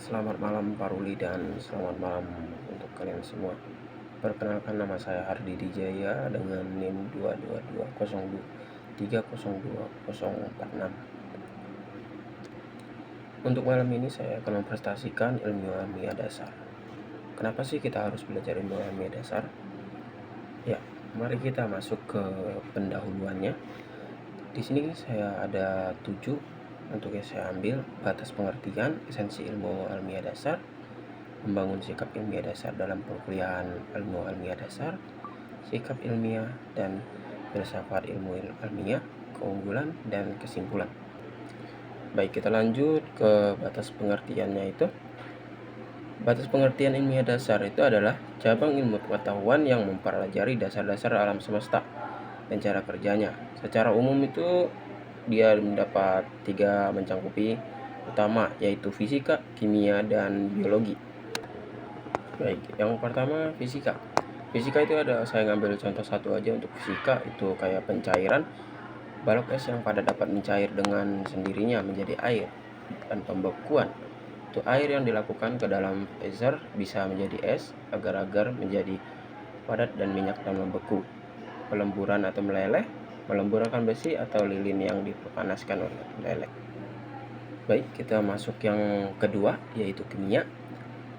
Selamat malam Pak Ruli dan selamat malam untuk kalian semua. Perkenalkan, nama saya Hardi Dijaya dengan NIM 22202302046. Untuk malam ini saya akan mempresentasikan ilmu alamiah dasar. Kenapa sih kita harus belajar ilmu alamiah dasar? Ya, mari kita masuk ke pendahuluannya. Di sini saya ada 7 untuk yang saya ambil: batas pengertian, esensi ilmu alamiah dasar, membangun sikap ilmiah dasar dalam perkuliahan ilmu alamiah dasar, sikap ilmiah dan filsafat ilmu alamiah, keunggulan dan kesimpulan. Baik, kita lanjut ke batas pengertiannya itu. Batas pengertian ilmiah dasar itu adalah cabang ilmu pengetahuan yang mempelajari dasar-dasar alam semesta dan cara kerjanya. Secara umum itu dia mendapat 3 mencangkupi utama, yaitu fisika, kimia, dan biologi. Baik, yang pertama fisika. Fisika itu ada, saya ngambil contoh satu aja untuk fisika, itu kayak pencairan. Balok es yang pada dapat mencair dengan sendirinya menjadi air, dan pembekuan. Itu air yang dilakukan ke dalam freezer bisa menjadi es, agar-agar menjadi padat dan minyak dan membeku. Pelemburan atau meleleh, melemburkan besi atau lilin yang dipanaskan oleh meleleh. Baik, kita masuk yang kedua, yaitu kimia.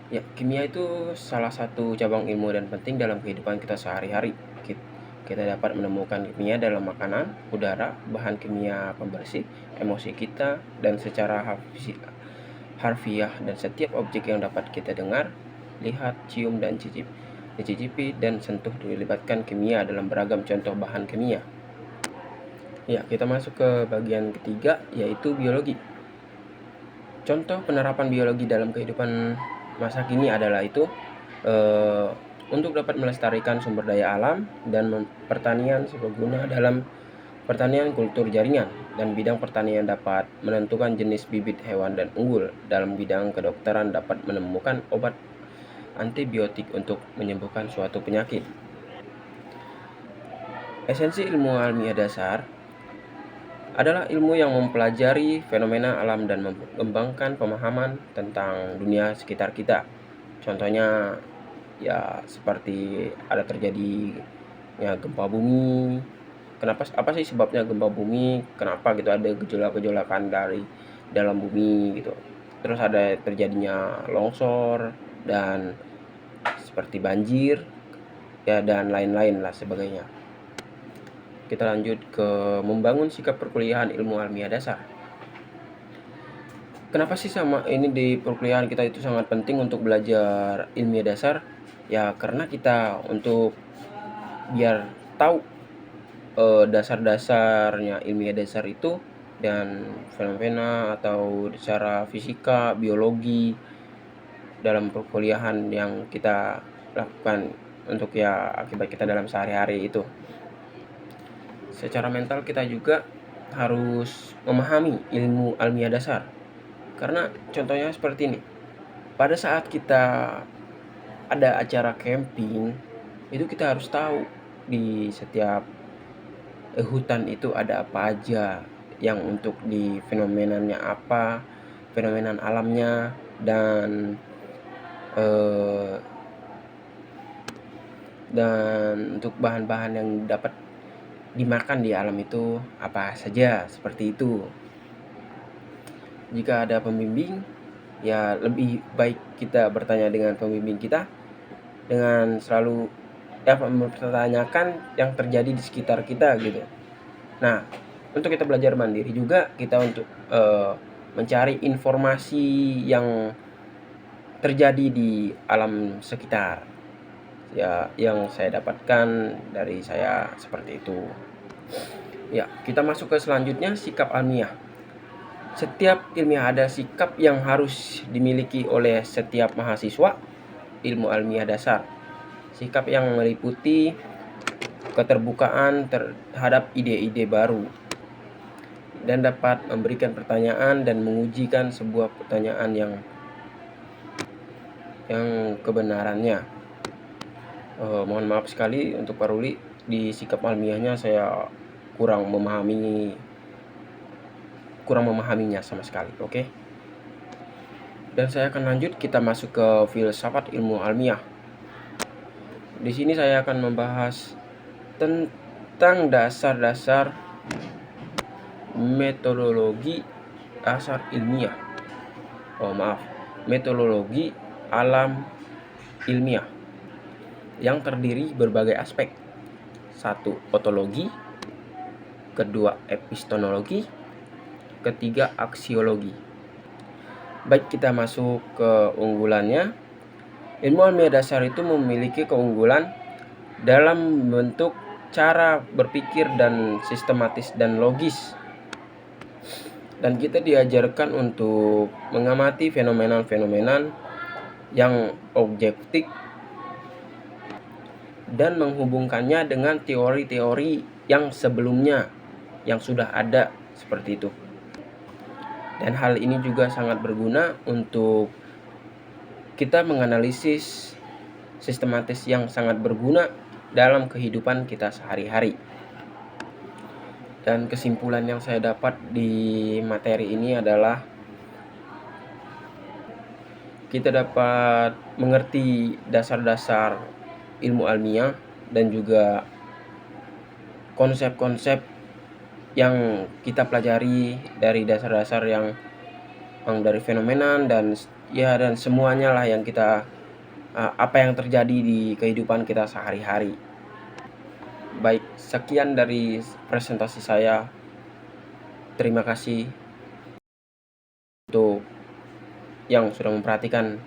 Ya, kimia itu salah satu cabang ilmu dan penting dalam kehidupan kita sehari-hari. Kita dapat menemukan kimia dalam makanan, udara, bahan kimia pembersih, emosi kita, dan secara harfiah dan setiap objek yang dapat kita dengar, lihat, cium, dan dicicipi dan sentuh dilibatkan kimia dalam beragam contoh bahan kimia. Ya, kita masuk ke bagian ketiga, yaitu biologi. Contoh penerapan biologi dalam kehidupan masa kini adalah itu untuk dapat melestarikan sumber daya alam dan pertanian serbaguna dalam pertanian kultur jaringan, dan bidang pertanian dapat menentukan jenis bibit hewan dan unggul. Dalam bidang kedokteran dapat menemukan obat antibiotik untuk menyembuhkan suatu penyakit. Esensi ilmu alamiah dasar adalah ilmu yang mempelajari fenomena alam dan mengembangkan pemahaman tentang dunia sekitar kita. Contohnya ya seperti ada terjadi ya gempa bumi. Apa sih sebabnya gempa bumi? Kenapa gitu ada gejolak-gejolakan dari dalam bumi gitu. Terus ada terjadinya longsor dan seperti banjir ya, dan lain-lain lah sebagainya. Kita lanjut ke membangun sikap perkuliahan ilmu alamiah dasar. Kenapa sih sama ini di perkuliahan kita itu sangat penting untuk belajar ilmiah dasar? Ya karena kita untuk biar tahu dasar-dasarnya ilmiah dasar itu dan fenomena atau secara fisika, biologi dalam perkuliahan yang kita lakukan untuk ya akibat kita dalam sehari-hari itu. Secara mental kita juga harus memahami ilmu alamiah dasar. Karena contohnya seperti ini. Pada saat kita ada acara camping, itu kita harus tahu di setiap hutan itu ada apa aja, yang untuk di fenomenanya apa, fenomenan alamnya, dan untuk bahan-bahan yang dapat dimakan di alam itu apa saja, seperti itu. Jika ada pembimbing, ya lebih baik kita bertanya dengan pembimbing kita dengan selalu mempertanyakan yang terjadi di sekitar kita gitu. Nah, untuk kita belajar mandiri juga, kita untuk mencari informasi yang terjadi di alam sekitar. Ya, yang saya dapatkan dari saya seperti itu. Ya, kita masuk ke selanjutnya, sikap alamiah. Setiap ilmiah ada sikap yang harus dimiliki oleh setiap mahasiswa ilmu alamiah dasar. Sikap yang meliputi keterbukaan terhadap ide-ide baru dan dapat memberikan pertanyaan dan mengujikan sebuah pertanyaan yang kebenarannya. Mohon maaf sekali untuk Pak Ruli, di sikap alamiahnya saya kurang memahaminya sama sekali. Oke. Dan saya akan lanjut, kita masuk ke filsafat ilmu alamiah. Di sini saya akan membahas tentang dasar-dasar metodologi dasar ilmiah. Metodologi alam ilmiah yang terdiri berbagai aspek. 1. Ontologi, kedua epistemologi, ketiga aksiologi. Baik, kita masuk ke unggulannya. Ilmu alamiah dasar itu memiliki keunggulan dalam bentuk cara berpikir dan sistematis dan logis. Dan kita diajarkan untuk mengamati fenomena-fenomena yang objektif dan menghubungkannya dengan teori-teori yang sebelumnya yang sudah ada, seperti itu. Dan hal ini juga sangat berguna untuk kita menganalisis sistematis yang sangat berguna dalam kehidupan kita sehari-hari. Dan kesimpulan yang saya dapat di materi ini adalah kita dapat mengerti dasar-dasar ilmu alamiah dan juga konsep-konsep yang kita pelajari dari dasar-dasar yang dari fenomena dan semuanya lah yang kita apa yang terjadi di kehidupan kita sehari-hari. Baik, sekian dari presentasi saya. Terima kasih untuk yang sudah memperhatikan